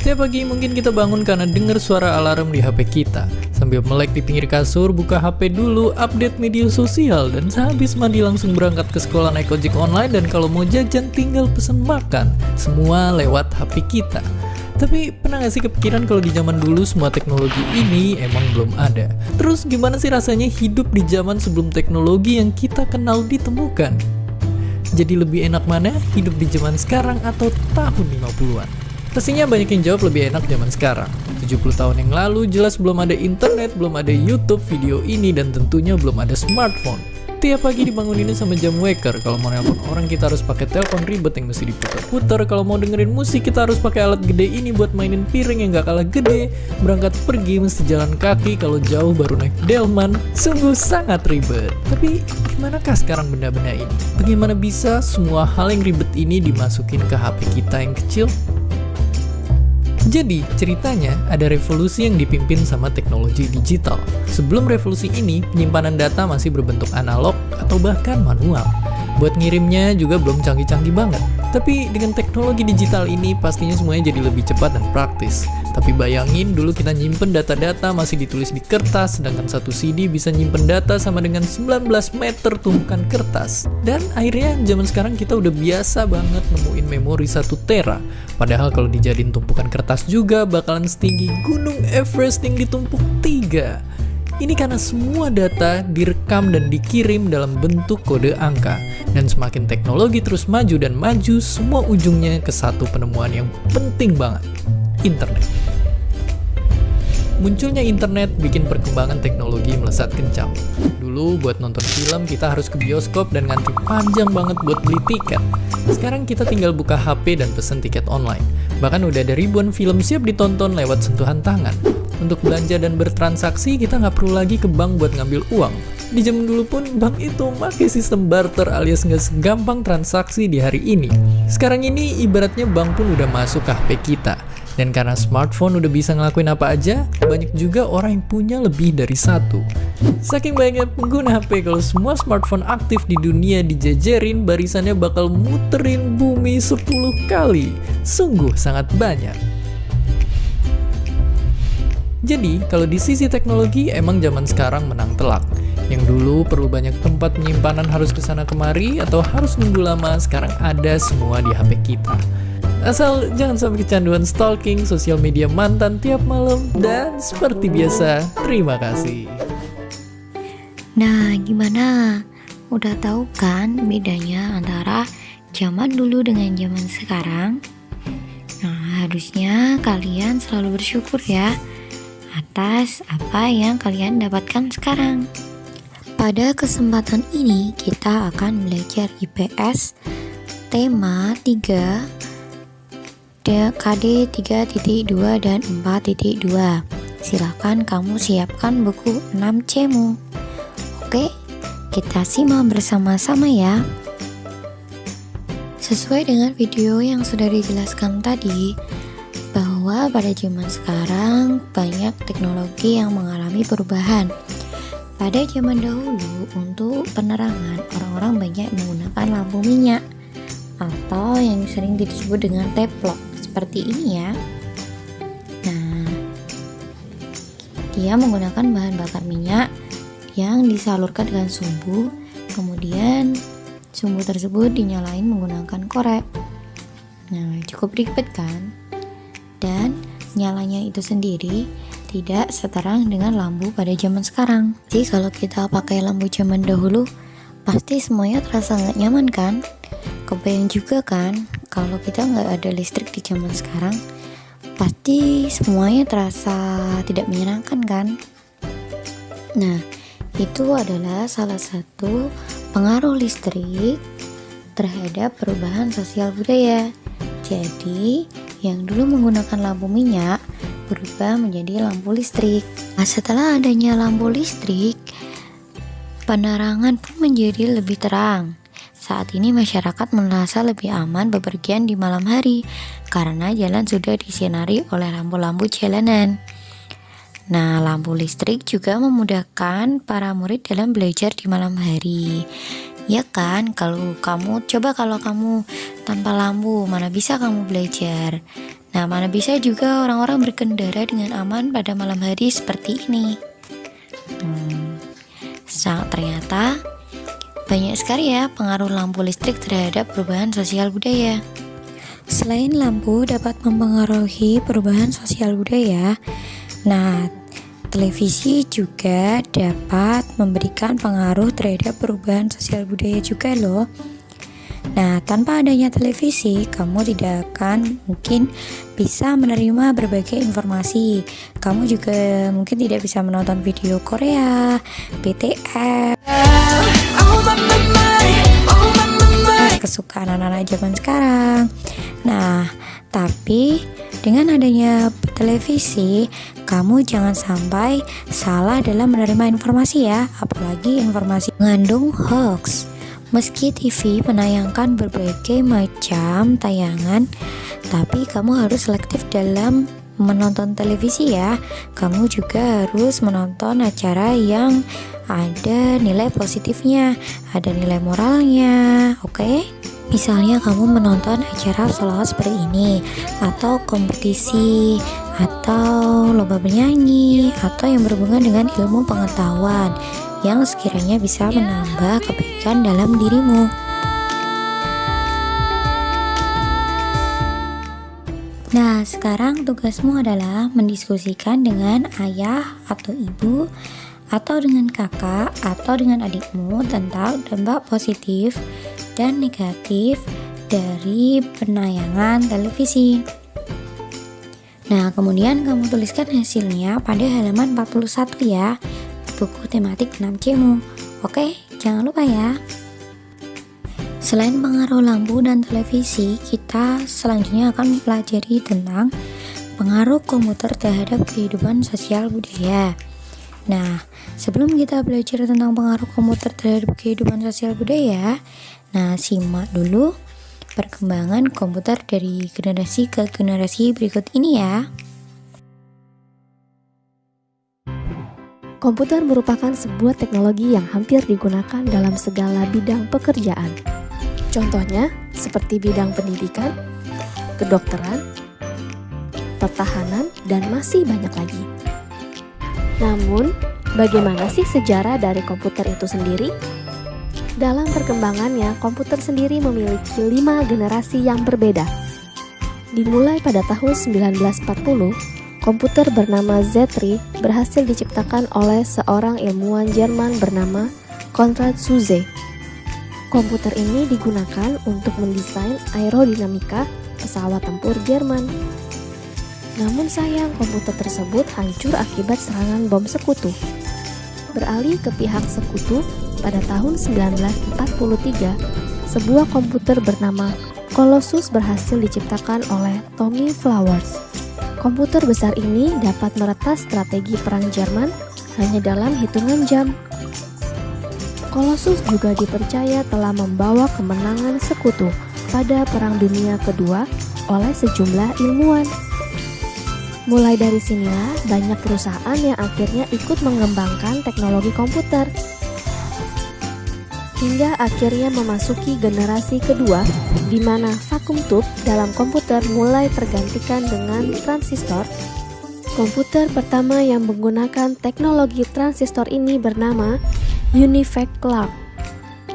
Tiap pagi mungkin kita bangun karena dengar suara alarm di HP kita. Sambil melek di pinggir kasur, buka HP dulu, update media sosial, dan sehabis mandi langsung berangkat ke sekolah naik ojek online, dan kalau mau jajan tinggal pesen makan. Semua lewat HP kita. Tapi pernah gak sih kepikiran kalau di zaman dulu semua teknologi ini emang belum ada? Terus gimana sih rasanya hidup di zaman sebelum teknologi yang kita kenal ditemukan? Jadi lebih enak mana hidup di zaman sekarang atau tahun 50-an? Pastinya banyak yang jawab lebih enak zaman sekarang. 70 tahun yang lalu jelas belum ada internet, belum ada YouTube, video ini, dan tentunya belum ada smartphone. Tiap pagi dibangunin sama jam waker. Kalau mau nelpon orang kita harus pakai telepon ribet yang mesti diputar-putar. Kalau mau dengerin musik kita harus pakai alat gede ini buat mainin piring yang gak kalah gede. Berangkat pergi mesti jalan kaki, kalau jauh baru naik delman. Sungguh sangat ribet. Tapi gimanakah sekarang benda-benda ini? Bagaimana bisa semua hal yang ribet ini dimasukin ke HP kita yang kecil? Jadi, ceritanya ada revolusi yang dipimpin sama teknologi digital. Sebelum revolusi ini, penyimpanan data masih berbentuk analog atau bahkan manual. Buat ngirimnya juga belum canggih-canggih banget. Tapi dengan teknologi digital ini pastinya semuanya jadi lebih cepat dan praktis. Tapi bayangin dulu kita nyimpen data-data masih ditulis di kertas, sedangkan satu CD bisa nyimpen data sama dengan 19 meter tumpukan kertas. Dan akhirnya zaman sekarang kita udah biasa banget nemuin memori 1 tera. Padahal kalau dijadiin tumpukan kertas juga bakalan setinggi Gunung Everest yang ditumpuk 3. Ini karena semua data direkam dan dikirim dalam bentuk kode angka. Dan semakin teknologi terus maju dan maju, semua ujungnya ke satu penemuan yang penting banget, internet. Munculnya internet bikin perkembangan teknologi melesat kencang. Dulu buat nonton film kita harus ke bioskop dan ngantri panjang banget buat beli tiket. Sekarang kita tinggal buka HP dan pesen tiket online. Bahkan udah ada ribuan film siap ditonton lewat sentuhan tangan. Untuk belanja dan bertransaksi kita nggak perlu lagi ke bank buat ngambil uang. Di zaman dulu pun bank itu pakai sistem barter alias nggak segampang transaksi di hari ini. Sekarang ini ibaratnya bank pun udah masuk ke HP kita. Dan karena smartphone udah bisa ngelakuin apa aja, banyak juga orang yang punya lebih dari satu. Saking banyaknya pengguna HP, kalau semua smartphone aktif di dunia dijejerin, barisannya bakal muterin bumi 10 kali. Sungguh sangat banyak. Jadi, kalau di sisi teknologi, emang zaman sekarang menang telak. Yang dulu perlu banyak tempat penyimpanan harus kesana kemari, atau harus nunggu lama, sekarang ada semua di HP kita. Asal jangan sampai kecanduan stalking sosial media mantan tiap malam. Dan seperti biasa, terima kasih. Nah, gimana? Udah tahu kan bedanya antara zaman dulu dengan zaman sekarang? Nah, harusnya kalian selalu bersyukur ya atas apa yang kalian dapatkan sekarang. Pada kesempatan ini kita akan belajar IPS tema 3 KD 3.2 dan 4.2. Silakan kamu siapkan buku 6C-mu. Oke, kita simak bersama-sama ya. Sesuai dengan video yang sudah dijelaskan tadi, bahwa pada zaman sekarang banyak teknologi yang mengalami perubahan. Pada zaman dahulu, untuk penerangan, orang-orang banyak menggunakan lampu minyak atau yang sering disebut dengan teplok, seperti ini ya. Nah, dia menggunakan bahan bakar minyak yang disalurkan dengan sumbu, kemudian sumbu tersebut dinyalain menggunakan korek. Nah, cukup ribet kan? Dan nyalanya itu sendiri tidak seterang dengan lampu pada zaman sekarang. Jadi kalau kita pakai lampu zaman dahulu, pasti semuanya terasa nggak nyaman kan? Kebayang juga kan kalau kita nggak ada listrik di zaman sekarang, pasti semuanya terasa tidak menyenangkan kan? Nah, itu adalah salah satu pengaruh listrik terhadap perubahan sosial budaya. Jadi, yang dulu menggunakan lampu minyak berubah menjadi lampu listrik. Nah, setelah adanya lampu listrik, penerangan pun menjadi lebih terang. Saat ini masyarakat merasa lebih aman bepergian di malam hari karena jalan sudah disinari oleh lampu-lampu jalanan. Nah, lampu listrik juga memudahkan para murid dalam belajar di malam hari. Ya kan, kalau kamu tanpa lampu mana bisa kamu belajar. Nah, mana bisa juga orang-orang berkendara dengan aman pada malam hari seperti ini. Ternyata banyak sekali ya pengaruh lampu listrik terhadap perubahan sosial budaya. Selain lampu dapat mempengaruhi perubahan sosial budaya, nah, televisi juga dapat memberikan pengaruh terhadap perubahan sosial budaya juga loh. Nah, tanpa adanya televisi, kamu tidak akan mungkin bisa menerima berbagai informasi. Kamu juga mungkin tidak bisa menonton video Korea, BTS, kesukaan anak-anak zaman sekarang. Nah, tapi dengan adanya televisi, kamu jangan sampai salah dalam menerima informasi ya, apalagi informasi mengandung hoax. Meski TV menayangkan berbagai macam tayangan, tapi kamu harus selektif dalam menonton televisi ya. Kamu juga harus menonton acara yang ada nilai positifnya, ada nilai moralnya, oke? Misalnya kamu menonton acara sholawat seperti ini, atau kompetisi, atau lomba bernyanyi, atau yang berhubungan dengan ilmu pengetahuan yang sekiranya bisa menambah kebaikan dalam dirimu. Nah, sekarang tugasmu adalah mendiskusikan dengan ayah atau ibu, atau dengan kakak atau dengan adikmu tentang dampak positif dan negatif dari penayangan televisi. Nah, kemudian kamu tuliskan hasilnya pada halaman 41 ya, buku tematik 6C-mu. Oke, jangan lupa ya. Selain pengaruh lampu dan televisi, kita selanjutnya akan mempelajari tentang pengaruh komputer terhadap kehidupan sosial budaya. Nah, sebelum kita belajar tentang pengaruh komputer terhadap kehidupan sosial budaya, nah simak dulu perkembangan komputer dari generasi ke generasi berikut ini ya. Komputer merupakan sebuah teknologi yang hampir digunakan dalam segala bidang pekerjaan. Contohnya seperti bidang pendidikan, kedokteran, pertahanan, dan masih banyak lagi. Namun, bagaimana sih sejarah dari komputer itu sendiri? Dalam perkembangannya, komputer sendiri memiliki 5 generasi yang berbeda. Dimulai pada tahun 1940, komputer bernama Z3 berhasil diciptakan oleh seorang ilmuwan Jerman bernama Konrad Zuse. Komputer ini digunakan untuk mendesain aerodinamika pesawat tempur Jerman. Namun sayang, komputer tersebut hancur akibat serangan bom sekutu. Beralih ke pihak sekutu, pada tahun 1943, sebuah komputer bernama Colossus berhasil diciptakan oleh Tommy Flowers. Komputer besar ini dapat meretas strategi perang Jerman hanya dalam hitungan jam. Colossus juga dipercaya telah membawa kemenangan sekutu pada Perang Dunia Kedua oleh sejumlah ilmuwan. Mulai dari sinilah banyak perusahaan yang akhirnya ikut mengembangkan teknologi komputer. Hingga akhirnya memasuki generasi kedua, di mana vacuum tube dalam komputer mulai tergantikan dengan transistor. Komputer pertama yang menggunakan teknologi transistor ini bernama UNIVAC Clark,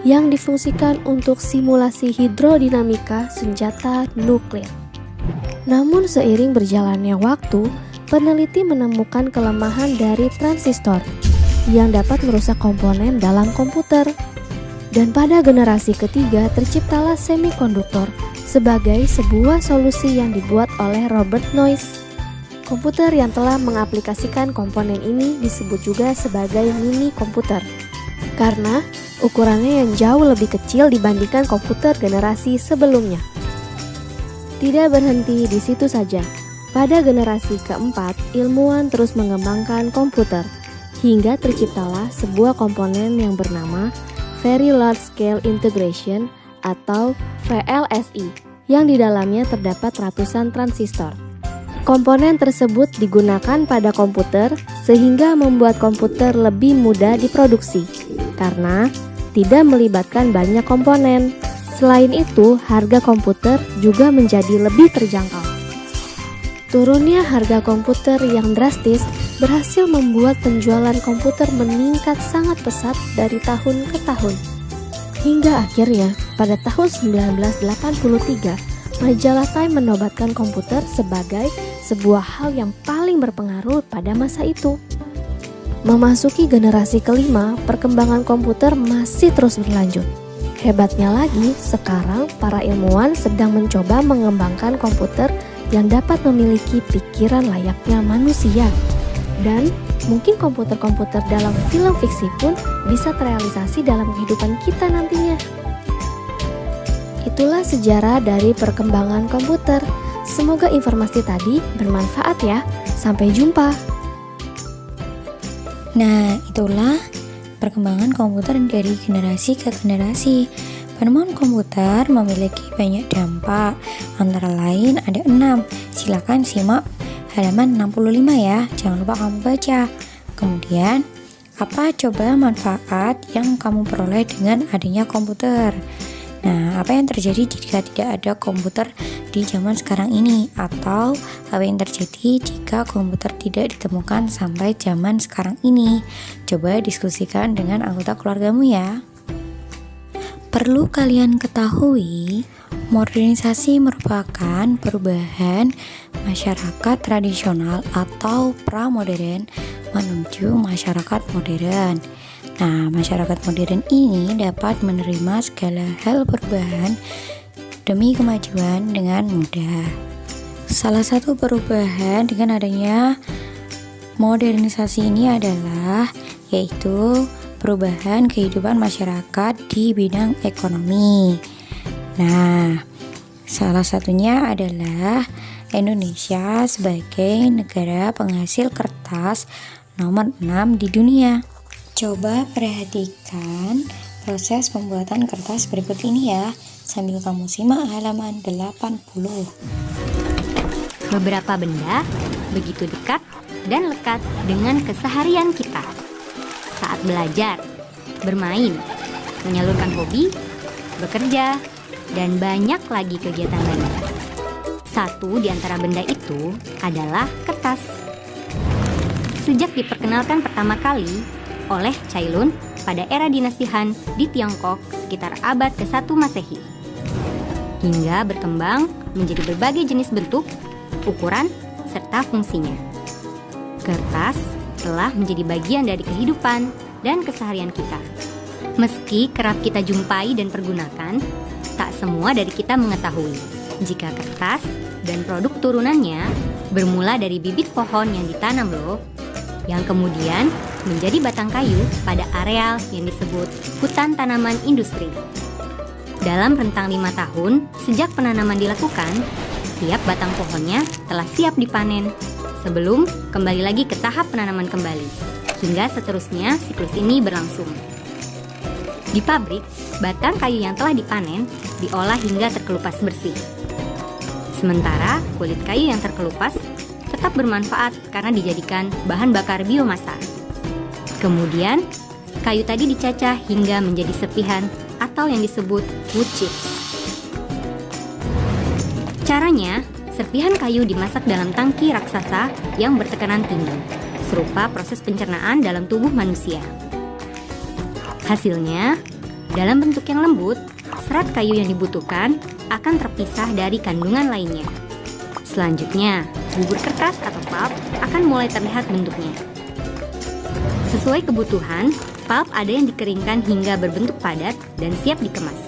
yang difungsikan untuk simulasi hidrodinamika senjata nuklir. Namun seiring berjalannya waktu, peneliti menemukan kelemahan dari transistor yang dapat merusak komponen dalam komputer. Dan pada generasi ketiga terciptalah semikonduktor sebagai sebuah solusi yang dibuat oleh Robert Noyce. Komputer yang telah mengaplikasikan komponen ini disebut juga sebagai mini komputer, karena ukurannya yang jauh lebih kecil dibandingkan komputer generasi sebelumnya. Tidak berhenti di situ saja. Pada generasi keempat, ilmuwan terus mengembangkan komputer, hingga terciptalah sebuah komponen yang bernama Very Large Scale Integration atau VLSI, yang di dalamnya terdapat ratusan transistor. Komponen tersebut digunakan pada komputer sehingga membuat komputer lebih mudah diproduksi, karena tidak melibatkan banyak komponen. Selain itu, harga komputer juga menjadi lebih terjangkau. Turunnya harga komputer yang drastis berhasil membuat penjualan komputer meningkat sangat pesat dari tahun ke tahun. Hingga akhirnya pada tahun 1983, majalah Time menobatkan komputer sebagai sebuah hal yang paling berpengaruh pada masa itu. Memasuki generasi kelima, perkembangan komputer masih terus berlanjut. Hebatnya lagi, sekarang para ilmuwan sedang mencoba mengembangkan komputer yang dapat memiliki pikiran layaknya manusia. Dan mungkin komputer-komputer dalam film fiksi pun bisa terrealisasi dalam kehidupan kita nantinya. Itulah sejarah dari perkembangan komputer. Semoga informasi tadi bermanfaat ya. Sampai jumpa. Nah, itulah perkembangan komputer dari generasi ke generasi. Penemuan komputer memiliki banyak dampak, antara lain ada 6. Silakan simak halaman 65 ya, jangan lupa kamu baca. Kemudian, apa coba manfaat yang kamu peroleh dengan adanya komputer? Nah, apa yang terjadi jika tidak ada komputer di zaman sekarang ini? Atau apa yang terjadi jika komputer tidak ditemukan sampai zaman sekarang ini? Coba diskusikan dengan anggota keluargamu ya. Perlu kalian ketahui, modernisasi merupakan perubahan masyarakat tradisional atau pramodern menuju masyarakat modern. Nah, masyarakat modern ini dapat menerima segala hal perubahan demi kemajuan dengan mudah. Salah satu perubahan dengan adanya modernisasi ini adalah yaitu perubahan kehidupan masyarakat di bidang ekonomi. Nah, salah satunya adalah Indonesia sebagai negara penghasil kertas nomor 6 di dunia. Coba perhatikan proses pembuatan kertas berikut ini ya, sambil kamu simak halaman 80. Beberapa benda begitu dekat dan lekat dengan keseharian kita. Saat belajar, bermain, menyalurkan hobi, bekerja, dan banyak lagi kegiatan lain. Satu di antara benda itu adalah kertas. Sejak diperkenalkan pertama kali oleh Cai Lun pada era dinasti Han di Tiongkok sekitar abad ke-1 Masehi, hingga berkembang menjadi berbagai jenis bentuk, ukuran, serta fungsinya. Kertas telah menjadi bagian dari kehidupan dan keseharian kita. Meski kerap kita jumpai dan pergunakan, tak semua dari kita mengetahui jika kertas dan produk turunannya bermula dari bibit pohon yang ditanam loh, yang kemudian menjadi batang kayu pada areal yang disebut hutan tanaman industri. Dalam rentang 5 tahun sejak penanaman dilakukan, tiap batang pohonnya telah siap dipanen sebelum kembali lagi ke tahap penanaman kembali, hingga seterusnya siklus ini berlangsung. Di pabrik, batang kayu yang telah dipanen diolah hingga terkelupas bersih. Sementara kulit kayu yang terkelupas tetap bermanfaat karena dijadikan bahan bakar biomasa. Kemudian, kayu tadi dicacah hingga menjadi serpihan atau yang disebut wood chips. Caranya, serpihan kayu dimasak dalam tangki raksasa yang bertekanan tinggi, serupa proses pencernaan dalam tubuh manusia. Hasilnya, dalam bentuk yang lembut, serat kayu yang dibutuhkan akan terpisah dari kandungan lainnya. Selanjutnya, bubur kertas atau pulp akan mulai terlihat bentuknya. Sesuai kebutuhan, pulp ada yang dikeringkan hingga berbentuk padat dan siap dikemas.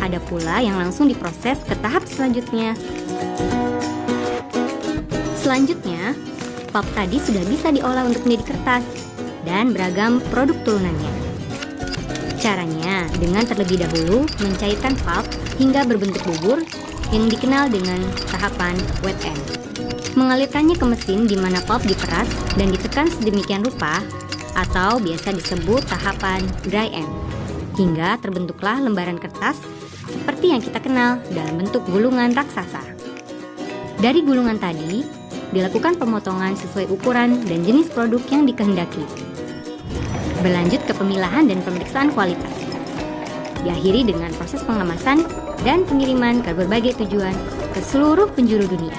Ada pula yang langsung diproses ke tahap selanjutnya. Selanjutnya, pulp tadi sudah bisa diolah untuk menjadi kertas dan beragam produk turunannya. Caranya dengan terlebih dahulu mencairkan pulp hingga berbentuk bubur yang dikenal dengan tahapan wet end. Mengalirkannya ke mesin di mana pulp diperas dan ditekan sedemikian rupa atau biasa disebut tahapan dry end, hingga terbentuklah lembaran kertas seperti yang kita kenal dalam bentuk gulungan raksasa. Dari gulungan tadi, dilakukan pemotongan sesuai ukuran dan jenis produk yang dikehendaki. Berlanjut ke pemilahan dan pemeriksaan kualitas. Diakhiri dengan proses pengemasan dan pengiriman ke berbagai tujuan ke seluruh penjuru dunia.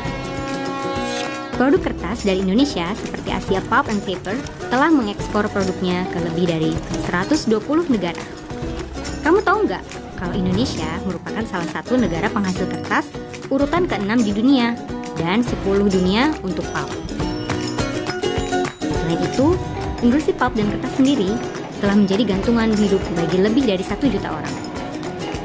Produk kertas dari Indonesia seperti Asia Pulp and Paper telah mengekspor produknya ke lebih dari 120 negara. Kamu tahu nggak kalau Indonesia merupakan salah satu negara penghasil kertas urutan ke-6 di dunia dan 10 dunia untuk pulp. Selain itu, industri pulp dan kertas sendiri telah menjadi gantungan hidup bagi lebih dari 1 juta orang.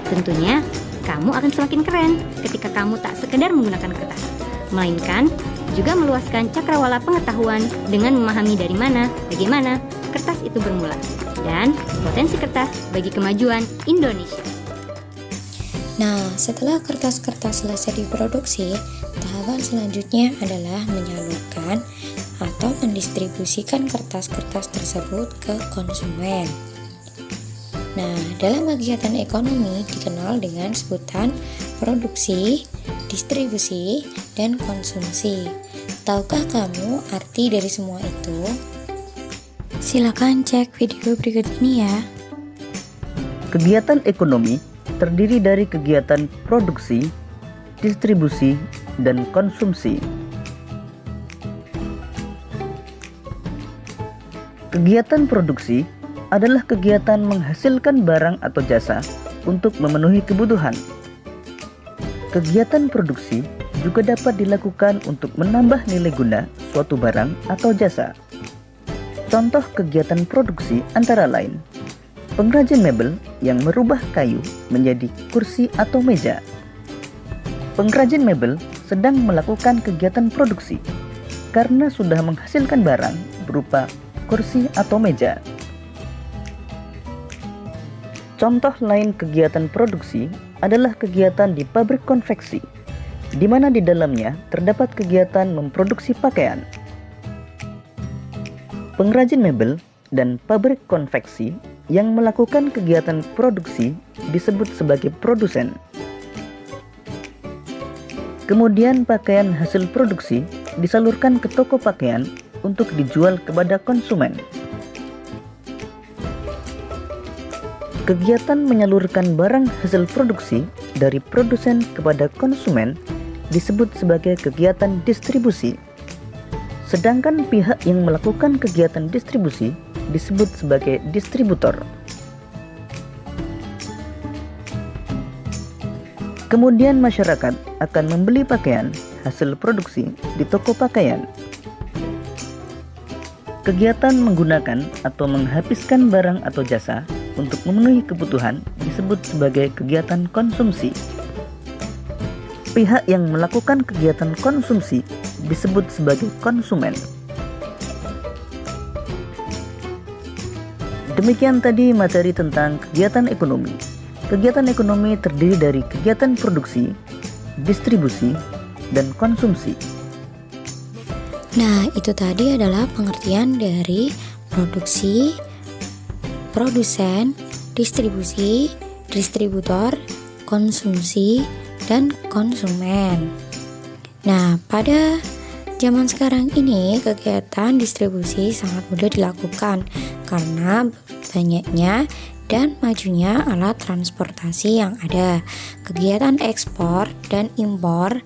Tentunya, kamu akan semakin keren ketika kamu tak sekedar menggunakan kertas, melainkan juga meluaskan cakrawala pengetahuan dengan memahami dari mana, bagaimana kertas itu bermula, dan potensi kertas bagi kemajuan Indonesia. Nah, setelah kertas-kertas selesai diproduksi, tahapan selanjutnya adalah menyalurkan atau mendistribusikan kertas-kertas tersebut ke konsumen. Nah, dalam kegiatan ekonomi dikenal dengan sebutan produksi, distribusi, dan konsumsi. Tahukah kamu arti dari semua itu? Silakan cek video berikut ini ya. Kegiatan ekonomi terdiri dari kegiatan produksi, distribusi, dan konsumsi. Kegiatan produksi adalah kegiatan menghasilkan barang atau jasa untuk memenuhi kebutuhan. Kegiatan produksi juga dapat dilakukan untuk menambah nilai guna suatu barang atau jasa. Contoh kegiatan produksi antara lain: pengrajin mebel yang merubah kayu menjadi kursi atau meja. Pengrajin mebel sedang melakukan kegiatan produksi karena sudah menghasilkan barang berupa kursi atau meja. Contoh lain kegiatan produksi adalah kegiatan di pabrik konveksi, di mana di dalamnya terdapat kegiatan memproduksi pakaian. Pengrajin mebel dan pabrik konveksi yang melakukan kegiatan produksi disebut sebagai produsen. Kemudian pakaian hasil produksi disalurkan ke toko pakaian untuk dijual kepada konsumen. Kegiatan menyalurkan barang hasil produksi dari produsen kepada konsumen disebut sebagai kegiatan distribusi. Sedangkan pihak yang melakukan kegiatan distribusi disebut sebagai distributor. Kemudian masyarakat akan membeli pakaian hasil produksi di toko pakaian. Kegiatan menggunakan atau menghabiskan barang atau jasa untuk memenuhi kebutuhan disebut sebagai kegiatan konsumsi. Pihak yang melakukan kegiatan konsumsi disebut sebagai konsumen. Demikian tadi materi tentang kegiatan ekonomi. Kegiatan ekonomi terdiri dari kegiatan produksi, distribusi, dan konsumsi. Nah, itu tadi adalah pengertian dari produksi, produsen, distribusi, distributor, konsumsi, dan konsumen. Nah, pada zaman sekarang ini kegiatan distribusi sangat mudah dilakukan karena banyaknya dan majunya alat transportasi yang ada. Kegiatan ekspor dan impor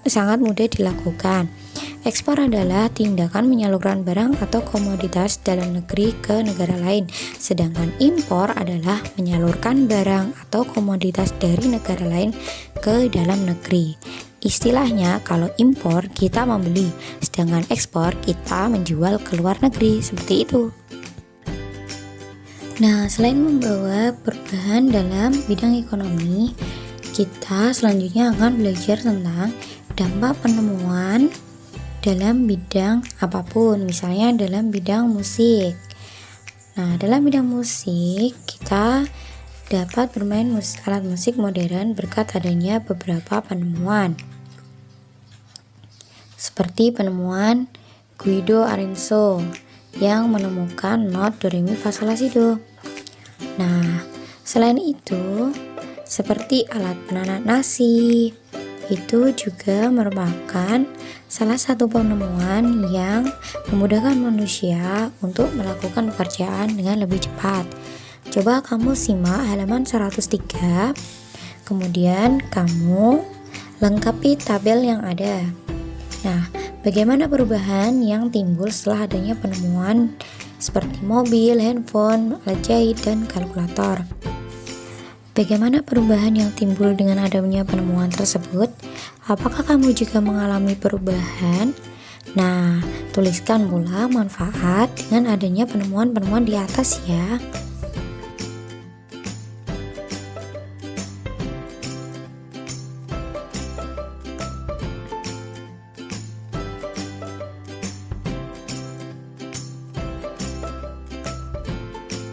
sangat mudah dilakukan. Ekspor adalah tindakan menyalurkan barang atau komoditas dalam negeri ke negara lain, sedangkan impor adalah menyalurkan barang atau komoditas dari negara lain ke dalam negeri. Istilahnya, kalau impor kita membeli, sedangkan ekspor kita menjual ke luar negeri, seperti itu. Nah, selain membawa perubahan dalam bidang ekonomi, kita selanjutnya akan belajar tentang dampak penemuan dalam bidang apapun, misalnya dalam bidang musik. Nah, dalam bidang musik kita dapat bermain alat musik modern berkat adanya beberapa penemuan, seperti penemuan Guido Arinso yang menemukan not do re mi fa sol la si do. Nah, selain itu seperti alat penanak nasi, itu juga merupakan salah satu penemuan yang memudahkan manusia untuk melakukan pekerjaan dengan lebih cepat. Coba kamu simak halaman 103, kemudian kamu Lengkapi tabel yang ada. Nah, bagaimana perubahan yang timbul setelah adanya penemuan seperti mobil, handphone, alat jahit, dan kalkulator? Bagaimana perubahan yang timbul dengan adanya penemuan tersebut? Apakah kamu juga mengalami perubahan? Nah, tuliskan pula manfaat dengan adanya penemuan-penemuan di atas ya.